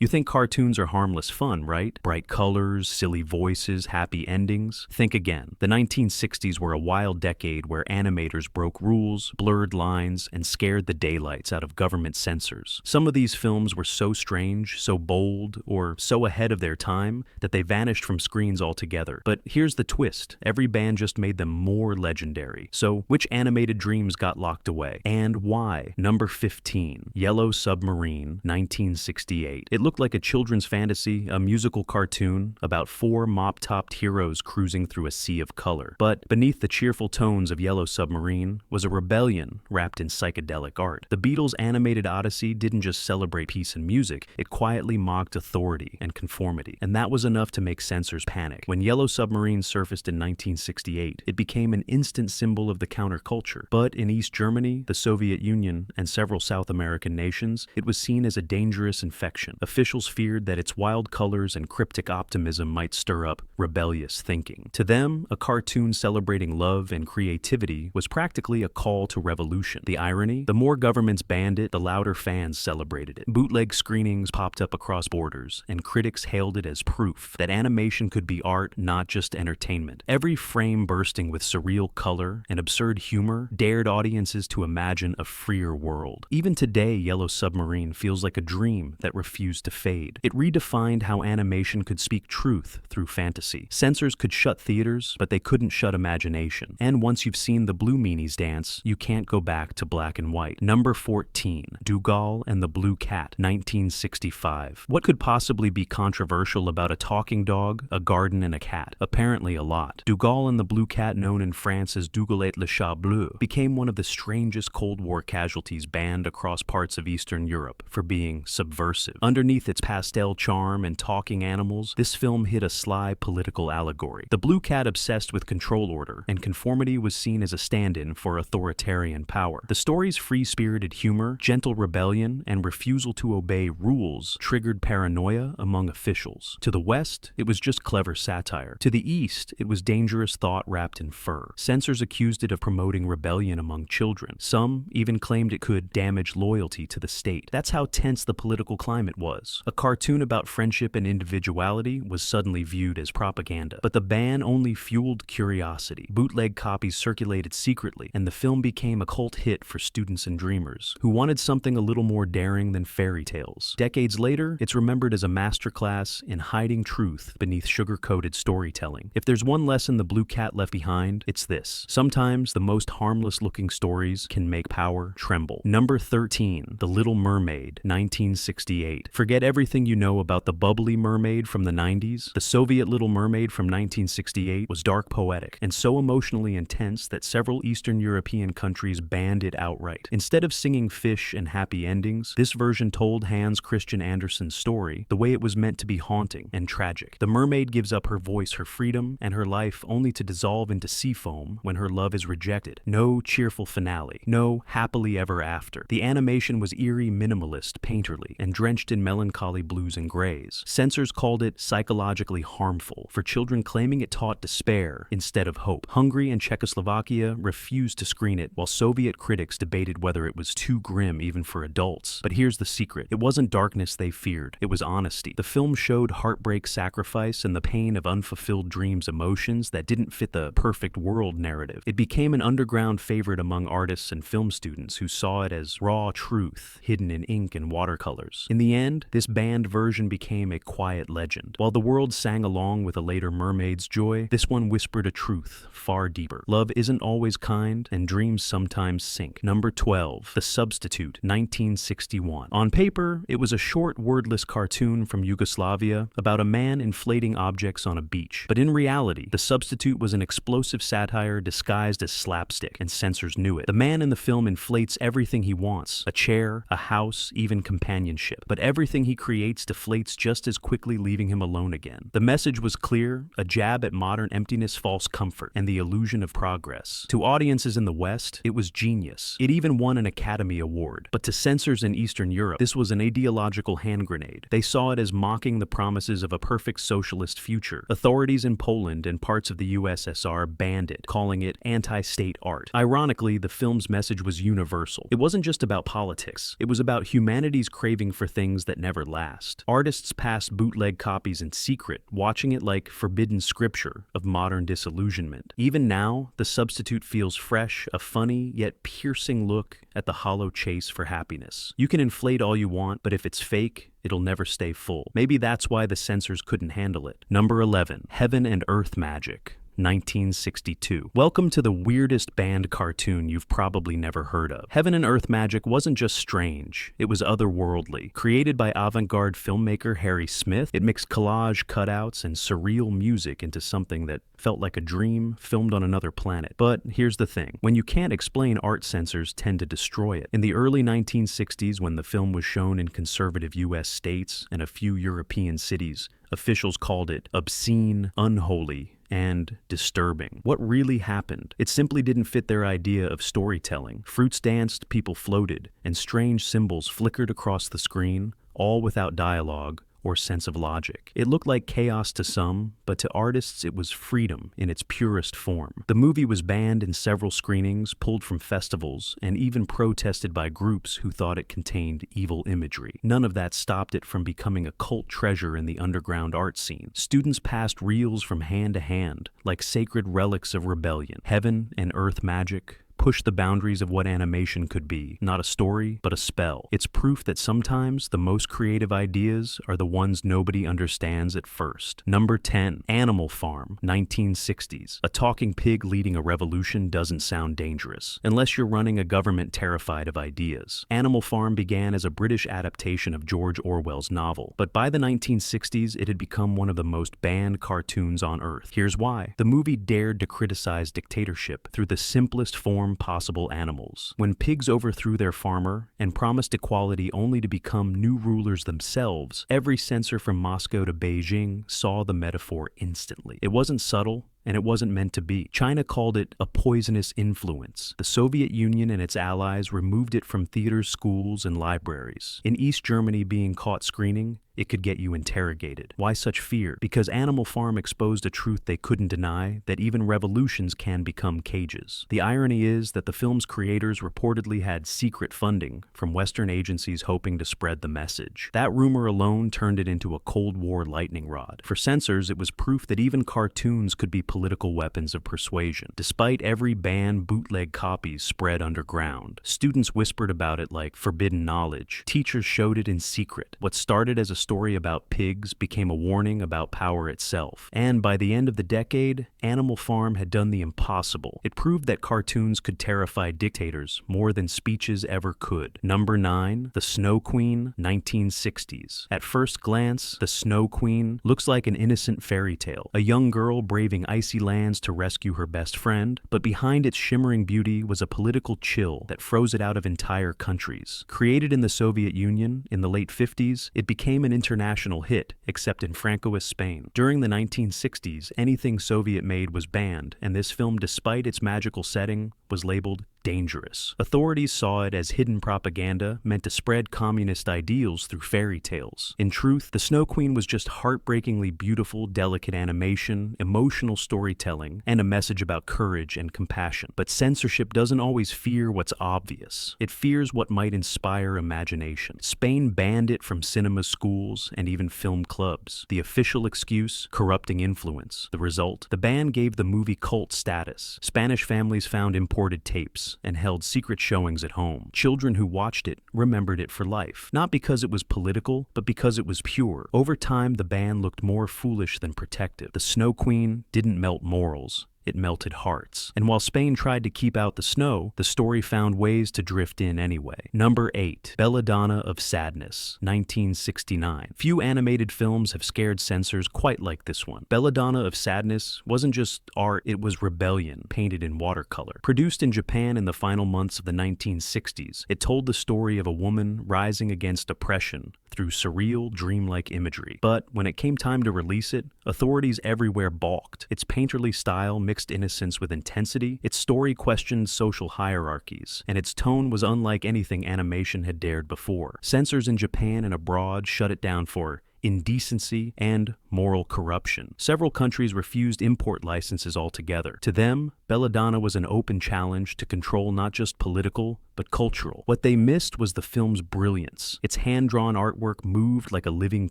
You think cartoons are harmless fun, right? Bright colors, silly voices, happy endings. Think again. The 1960s were a wild decade where animators broke rules, blurred lines, and scared the daylights out of government censors. Some of these films were so strange, so bold, or so ahead of their time that they vanished from screens altogether. But here's the twist. Every band just made them more legendary. So, which animated dreams got locked away? And why? Number 15. Yellow Submarine, 1968. It looked like a children's fantasy, a musical cartoon, about four mop-topped heroes cruising through a sea of color. But beneath the cheerful tones of Yellow Submarine was a rebellion wrapped in psychedelic art. The Beatles' animated odyssey didn't just celebrate peace and music, it quietly mocked authority and conformity. And that was enough to make censors panic. When Yellow Submarine surfaced in 1968, it became an instant symbol of the counterculture. But in East Germany, the Soviet Union, and several South American nations, it was seen as a dangerous infection. Officials feared that its wild colors and cryptic optimism might stir up rebellious thinking. To them, a cartoon celebrating love and creativity was practically a call to revolution. The irony? The more governments banned it, the louder fans celebrated it. Bootleg screenings popped up across borders, and critics hailed it as proof that animation could be art, not just entertainment. Every frame bursting with surreal color and absurd humor dared audiences to imagine a freer world. Even today, Yellow Submarine feels like a dream that refused to fade. It redefined how animation could speak truth through fantasy. Censors could shut theaters, but they couldn't shut imagination. And once you've seen the Blue Meanies dance, you can't go back to black and white. Number 14. Dougal and the Blue Cat, 1965. What could possibly be controversial about a talking dog, a garden, and a cat? Apparently a lot. Dougal and the Blue Cat, known in France as Dougal et le Chat Bleu, became one of the strangest Cold War casualties banned across parts of Eastern Europe for being subversive. Underneath its pastel charm and talking animals, this film hid a sly political allegory. The Blue Cat obsessed with control order, and conformity was seen as a stand-in for authoritarian power. The story's free-spirited humor, gentle rebellion, and refusal to obey rules triggered paranoia among officials. To the West, it was just clever satire. To the East, it was dangerous thought wrapped in fur. Censors accused it of promoting rebellion among children. Some even claimed it could damage loyalty to the state. That's how tense the political climate was. A cartoon about friendship and individuality was suddenly viewed as propaganda. But the ban only fueled curiosity. Bootleg copies circulated secretly, and the film became a cult hit for students and dreamers who wanted something a little more daring than fairy tales. Decades later, it's remembered as a masterclass in hiding truth beneath sugar-coated storytelling. If there's one lesson the Blue Cat left behind, it's this. Sometimes the most harmless-looking stories can make power tremble. Number 13. The Little Mermaid, 1968. Forget everything you know about the bubbly mermaid from the 90s. The Soviet Little Mermaid from 1968 was dark poetic and so emotionally intense that several Eastern European countries banned it outright. Instead of singing fish and happy endings, this version told Hans Christian Andersen's story the way it was meant to be haunting and tragic. The mermaid gives up her voice, her freedom, and her life only to dissolve into sea foam when her love is rejected. No cheerful finale. No happily ever after. The animation was eerie, minimalist, painterly, and drenched in melancholy blues and grays. Censors called it psychologically harmful for children, claiming it taught despair instead of hope. Hungary and Czechoslovakia refused to screen it, while Soviet critics debated whether it was too grim even for adults. But here's the secret. It wasn't darkness they feared. It was honesty. The film showed heartbreak, sacrifice, and the pain of unfulfilled dreams, emotions that didn't fit the perfect world narrative. It became an underground favorite among artists and film students who saw it as raw truth hidden in ink and watercolors. In the end, this banned version became a quiet legend. While the world sang along with a later mermaid's joy, this one whispered a truth far deeper. Love isn't always kind, and dreams sometimes sink. Number 12. The Substitute, 1961. On paper, it was a short, wordless cartoon from Yugoslavia about a man inflating objects on a beach. But in reality, The Substitute was an explosive satire disguised as slapstick, and censors knew it. The man in the film inflates everything he wants: a chair, a house, even companionship. But everything he creates deflates just as quickly, leaving him alone again. The message was clear: a jab at modern emptiness, false comfort, and the illusion of progress. To audiences in the West, it was genius. It even won an Academy Award. But to censors in Eastern Europe, this was an ideological hand grenade. They saw it as mocking the promises of a perfect socialist future. Authorities in Poland and parts of the USSR banned it, calling it anti-state art. Ironically, the film's message was universal. It wasn't just about politics. It was about humanity's craving for things that never never last. Artists passed bootleg copies in secret, watching it like forbidden scripture of modern disillusionment. Even now, the substitute feels fresh, a funny yet piercing look at the hollow chase for happiness. You can inflate all you want, but if it's fake, it'll never stay full. Maybe that's why the censors couldn't handle it. Number 11. Heaven and Earth Magic. 1962. Welcome to the weirdest banned cartoon you've probably never heard of. Heaven and Earth Magic wasn't just strange, it was otherworldly. Created by avant-garde filmmaker Harry Smith, it mixed collage cutouts and surreal music into something that felt like a dream filmed on another planet. But here's the thing. When you can't explain art, censors tend to destroy it. In the early 1960s, when the film was shown in conservative US states and a few European cities, officials called it obscene, unholy, and disturbing. What really happened? It simply didn't fit their idea of storytelling. Fruits danced, people floated, and strange symbols flickered across the screen, all without dialogue or sense of logic. It looked like chaos to some, but to artists it was freedom in its purest form. The movie was banned in several screenings, pulled from festivals, and even protested by groups who thought it contained evil imagery. None of that stopped it from becoming a cult treasure in the underground art scene. Students passed reels from hand to hand, like sacred relics of rebellion. Heaven and Earth Magic pushed the boundaries of what animation could be. Not a story, but a spell. It's proof that sometimes the most creative ideas are the ones nobody understands at first. Number 10. Animal Farm, 1960s. A talking pig leading a revolution doesn't sound dangerous, unless you're running a government terrified of ideas. Animal Farm began as a British adaptation of George Orwell's novel, but by the 1960s it had become one of the most banned cartoons on Earth. Here's why. The movie dared to criticize dictatorship through the simplest form possible: animals. When pigs overthrew their farmer and promised equality only to become new rulers themselves, every censor from Moscow to Beijing saw the metaphor instantly. It wasn't subtle, and it wasn't meant to be. China called it a poisonous influence. The Soviet Union and its allies removed it from theaters, schools, and libraries. In East Germany, being caught screening, it could get you interrogated. Why such fear? Because Animal Farm exposed a truth they couldn't deny, that even revolutions can become cages. The irony is that the film's creators reportedly had secret funding from Western agencies hoping to spread the message. That rumor alone turned it into a Cold War lightning rod. For censors, it was proof that even cartoons could be political weapons of persuasion. Despite every ban, bootleg copies spread underground. Students whispered about it like forbidden knowledge. Teachers showed it in secret. What started as a story about pigs became a warning about power itself. And by the end of the decade, Animal Farm had done the impossible. It proved that cartoons could terrify dictators more than speeches ever could. Number 9. The Snow Queen, 1960s. At first glance, the Snow Queen looks like an innocent fairy tale. A young girl braving icy lands to rescue her best friend, but behind its shimmering beauty was a political chill that froze it out of entire countries. Created in the Soviet Union in the late 50s, it became an international hit, except in Francoist Spain. During the 1960s, anything Soviet made was banned, and this film, despite its magical setting, was labeled dangerous. Authorities saw it as hidden propaganda meant to spread communist ideals through fairy tales. In truth, the Snow Queen was just heartbreakingly beautiful, delicate animation, emotional storytelling, and a message about courage and compassion. But censorship doesn't always fear what's obvious. It fears what might inspire imagination. Spain banned it from cinemas, schools, and even film clubs. The official excuse: corrupting influence. The result? The ban gave the movie cult status. Spanish families found imported tapes and held secret showings at home. Children who watched it remembered it for life, not because it was political, but because it was pure. Over time, the ban looked more foolish than protective. The Snow Queen didn't melt morals. It melted hearts. And while Spain tried to keep out the snow, the story found ways to drift in anyway. Number 8. Belladonna of Sadness, 1969. Few animated films have scared censors quite like this one. Belladonna of Sadness wasn't just art, it was rebellion, painted in watercolor. Produced in Japan in the final months of the 1960s, it told the story of a woman rising against oppression through surreal, dreamlike imagery. But when it came time to release it, authorities everywhere balked. Its painterly style mixed innocence with intensity, its story questioned social hierarchies, and its tone was unlike anything animation had dared before. Censors in Japan and abroad shut it down for indecency and moral corruption. Several countries refused import licenses altogether. To them, Belladonna was an open challenge to control not just political, but cultural. What they missed was the film's brilliance. Its hand-drawn artwork moved like a living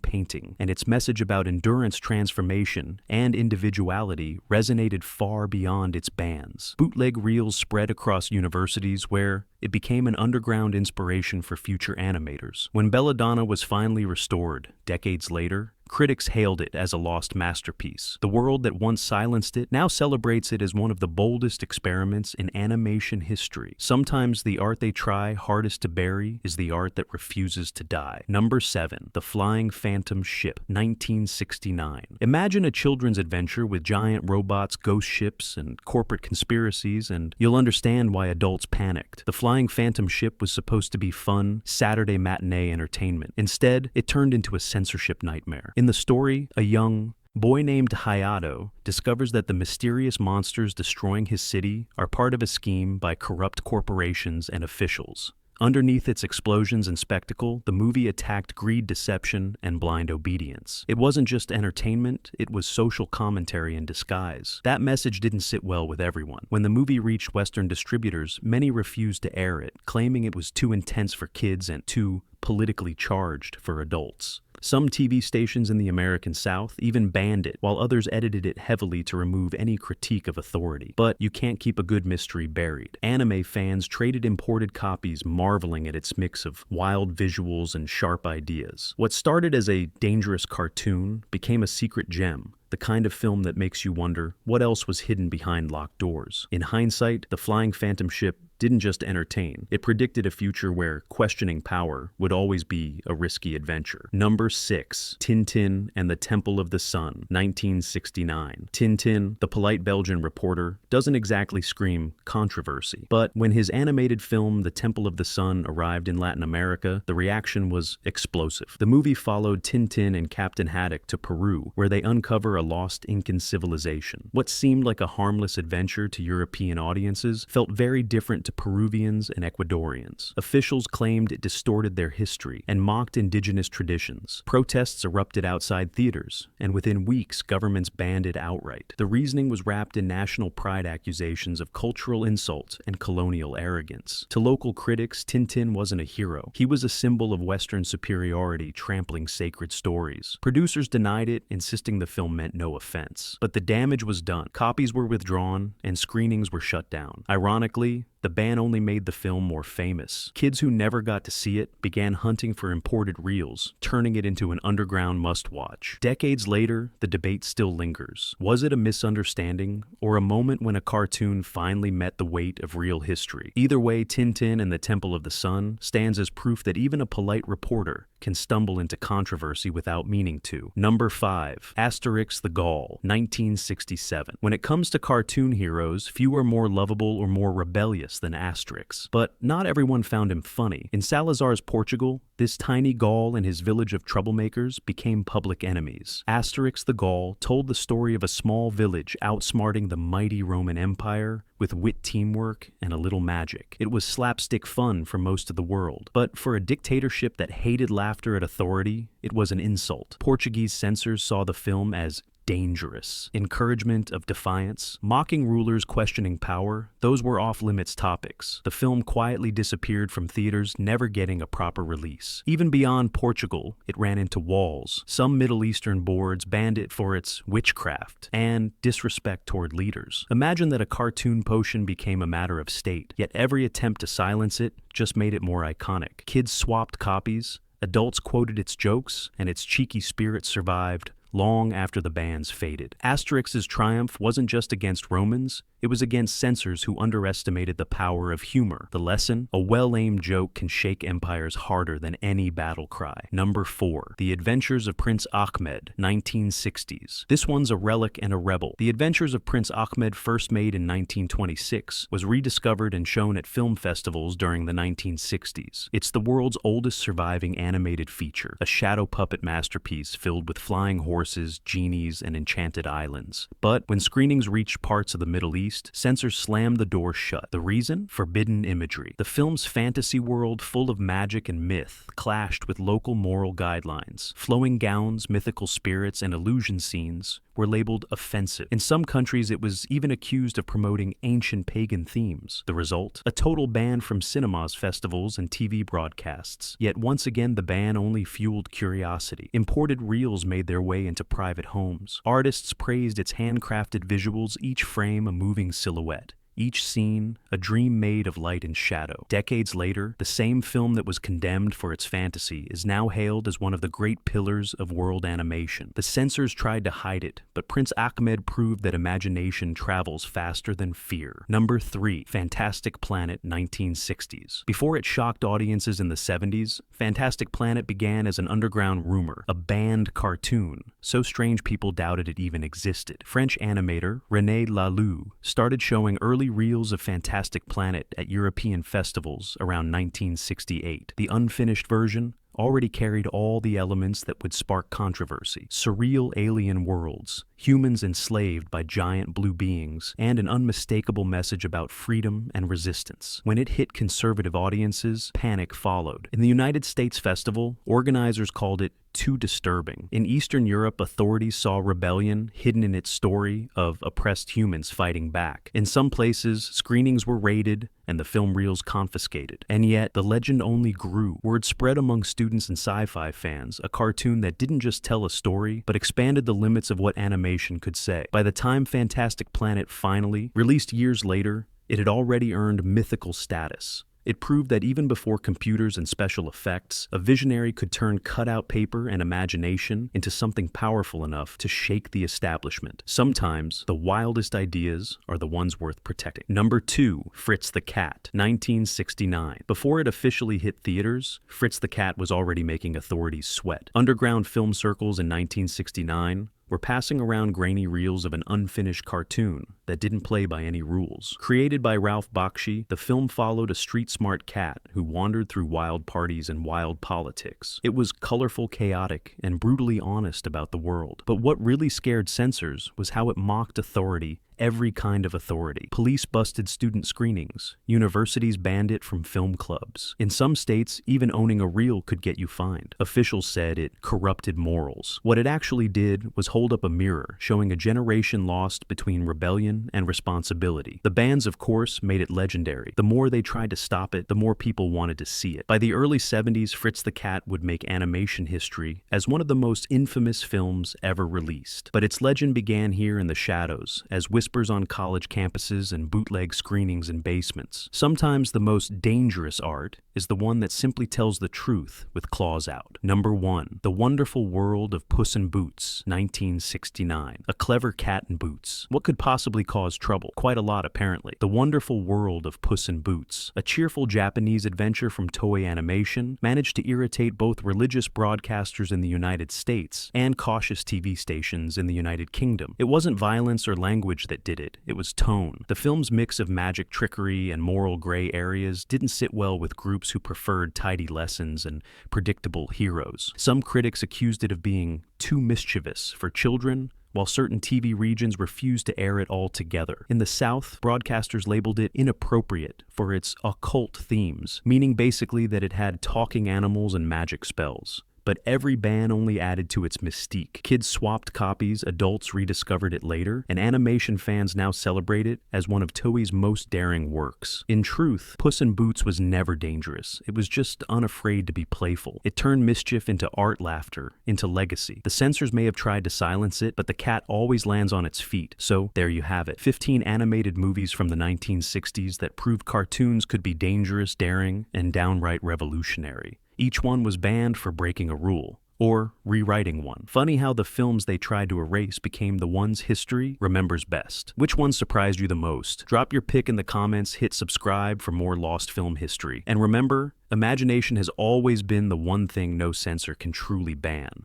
painting, and its message about endurance, transformation, and individuality resonated far beyond its bans. Bootleg reels spread across universities where it became an underground inspiration for future animators. When Belladonna was finally restored, decades later, critics hailed it as a lost masterpiece. The world that once silenced it now celebrates it as one of the boldest experiments in animation history. Sometimes the art they try hardest to bury is the art that refuses to die. Number 7. The Flying Phantom Ship, 1969. Imagine a children's adventure with giant robots, ghost ships, and corporate conspiracies, and you'll understand why adults panicked. The Flying Phantom Ship was supposed to be fun, Saturday matinee entertainment. Instead, it turned into a censorship nightmare. In the story, a young boy named Hayato discovers that the mysterious monsters destroying his city are part of a scheme by corrupt corporations and officials. Underneath its explosions and spectacle, the movie attacked greed, deception, and blind obedience. It wasn't just entertainment, it was social commentary in disguise. That message didn't sit well with everyone. When the movie reached Western distributors, many refused to air it, claiming it was too intense for kids and too politically charged for adults. Some TV stations in the American South even banned it, while others edited it heavily to remove any critique of authority. But you can't keep a good mystery buried. Anime fans traded imported copies, marveling at its mix of wild visuals and sharp ideas. What started as a dangerous cartoon became a secret gem, the kind of film that makes you wonder what else was hidden behind locked doors. In hindsight, The Flying Phantom Ship didn't just entertain. It predicted a future where questioning power would always be a risky adventure. Number 6. Tintin and the Temple of the Sun, 1969. Tintin, the polite Belgian reporter, doesn't exactly scream controversy. But when his animated film The Temple of the Sun arrived in Latin America, the reaction was explosive. The movie followed Tintin and Captain Haddock to Peru, where they uncover a lost Incan civilization. What seemed like a harmless adventure to European audiences felt very different to Peruvians and Ecuadorians. Officials claimed it distorted their history and mocked indigenous traditions. Protests erupted outside theaters, and within weeks, governments banned it outright. The reasoning was wrapped in national pride accusations of cultural insult and colonial arrogance. To local critics, Tintin wasn't a hero. He was a symbol of Western superiority, trampling sacred stories. Producers denied it, insisting the film meant no offense. But the damage was done. Copies were withdrawn, and screenings were shut down. Ironically, the ban only made the film more famous. Kids who never got to see it began hunting for imported reels, turning it into an underground must-watch. Decades later, the debate still lingers. Was it a misunderstanding, or a moment when a cartoon finally met the weight of real history? Either way, Tintin and the Temple of the Sun stands as proof that even a polite reporter can stumble into controversy without meaning to. Number 5. Asterix the Gaul, 1967. When it comes to cartoon heroes, few are more lovable or more rebellious than Asterix. But not everyone found him funny. In Salazar's Portugal, this tiny Gaul and his village of troublemakers became public enemies. Asterix the Gaul told the story of a small village outsmarting the mighty Roman Empire with wit, teamwork, and a little magic. It was slapstick fun for most of the world, but for a dictatorship that hated laughter at authority, it was an insult. Portuguese censors saw the film as dangerous. Encouragement of defiance, mocking rulers, questioning power, those were off-limits topics. The film quietly disappeared from theaters, never getting a proper release. Even beyond Portugal, it ran into walls. Some Middle Eastern boards banned it for its witchcraft and disrespect toward leaders. Imagine that a cartoon potion became a matter of state, yet every attempt to silence it just made it more iconic. Kids swapped copies, adults quoted its jokes, and its cheeky spirit survived long after the bans faded. Asterix's triumph wasn't just against Romans, it was against censors who underestimated the power of humor. The lesson? A well-aimed joke can shake empires harder than any battle cry. Number 4. The Adventures of Prince Achmed, 1960s. This one's a relic and a rebel. The Adventures of Prince Achmed, first made in 1926, was rediscovered and shown at film festivals during the 1960s. It's the world's oldest surviving animated feature, a shadow puppet masterpiece filled with flying horses, genies, and enchanted islands. But when screenings reached parts of the Middle East, released, censors slammed the door shut. The reason? Forbidden imagery. The film's fantasy world, full of magic and myth, clashed with local moral guidelines. Flowing gowns, mythical spirits, and illusion scenes were labeled offensive. In some countries, it was even accused of promoting ancient pagan themes. The result? A total ban from cinemas, festivals, and TV broadcasts. Yet once again, the ban only fueled curiosity. Imported reels made their way into private homes. Artists praised its handcrafted visuals, each frame a moving silhouette. Each scene, a dream made of light and shadow. Decades later, the same film that was condemned for its fantasy is now hailed as one of the great pillars of world animation. The censors tried to hide it, but Prince Achmed proved that imagination travels faster than fear. Number 3. Fantastic Planet 1960s. Before it shocked audiences in the 70s, Fantastic Planet began as an underground rumor, a banned cartoon, so strange people doubted it even existed. French animator René Laloux started showing early reels of Fantastic Planet at European festivals around 1968. The unfinished version already carried all the elements that would spark controversy. Surreal alien worlds, humans enslaved by giant blue beings, and an unmistakable message about freedom and resistance. When it hit conservative audiences, panic followed. In the United States festival, organizers called it too disturbing. In Eastern Europe, authorities saw rebellion hidden in its story of oppressed humans fighting back. In some places, screenings were raided and the film reels confiscated. And yet, the legend only grew. Word spread among students and sci-fi fans, a cartoon that didn't just tell a story, but expanded the limits of what animation could say. By the time Fantastic Planet finally, released years later, it had already earned mythical status. It proved that even before computers and special effects, a visionary could turn cutout paper and imagination into something powerful enough to shake the establishment. Sometimes, the wildest ideas are the ones worth protecting. Number 2, Fritz the Cat, 1969. Before it officially hit theaters, Fritz the Cat was already making authorities sweat. Underground film circles in 1969 were passing around grainy reels of an unfinished cartoon that didn't play by any rules. Created by Ralph Bakshi, the film followed a street-smart cat who wandered through wild parties and wild politics. It was colorful, chaotic, and brutally honest about the world. But what really scared censors was how it mocked authority, every kind of authority. Police busted student screenings. Universities banned it from film clubs. In some states, even owning a reel could get you fined. Officials said it corrupted morals. What it actually did was hold up a mirror, showing a generation lost between rebellion and responsibility. The bans, of course, made it legendary. The more they tried to stop it, the more people wanted to see it. By the early 70s, Fritz the Cat would make animation history as one of the most infamous films ever released. But its legend began here in the shadows, as whispers on college campuses and bootleg screenings in basements. Sometimes the most dangerous art is the one that simply tells the truth with claws out. Number 1, The Wonderful World of Puss in Boots, 1969. A clever cat in boots. What could possibly cause trouble? Quite a lot, apparently. The Wonderful World of Puss in Boots, a cheerful Japanese adventure from Toei Animation, managed to irritate both religious broadcasters in the United States and cautious TV stations in the United Kingdom. It wasn't violence or language that did it. It was tone. The film's mix of magic, trickery, and moral gray areas didn't sit well with groups who preferred tidy lessons and predictable heroes. Some critics accused it of being too mischievous for children, while certain TV regions refused to air it altogether. In the South, broadcasters labeled it inappropriate for its occult themes, meaning basically that it had talking animals and magic spells. But every ban only added to its mystique. Kids swapped copies, adults rediscovered it later, and animation fans now celebrate it as one of Toei's most daring works. In truth, Puss in Boots was never dangerous. It was just unafraid to be playful. It turned mischief into art, laughter, into legacy. The censors may have tried to silence it, but the cat always lands on its feet. So there you have it. 15 animated movies from the 1960s that proved cartoons could be dangerous, daring, and downright revolutionary. Each one was banned for breaking a rule, or rewriting one. Funny how the films they tried to erase became the ones history remembers best. Which one surprised you the most? Drop your pick in the comments, hit subscribe for more lost film history. And remember, imagination has always been the one thing no censor can truly ban.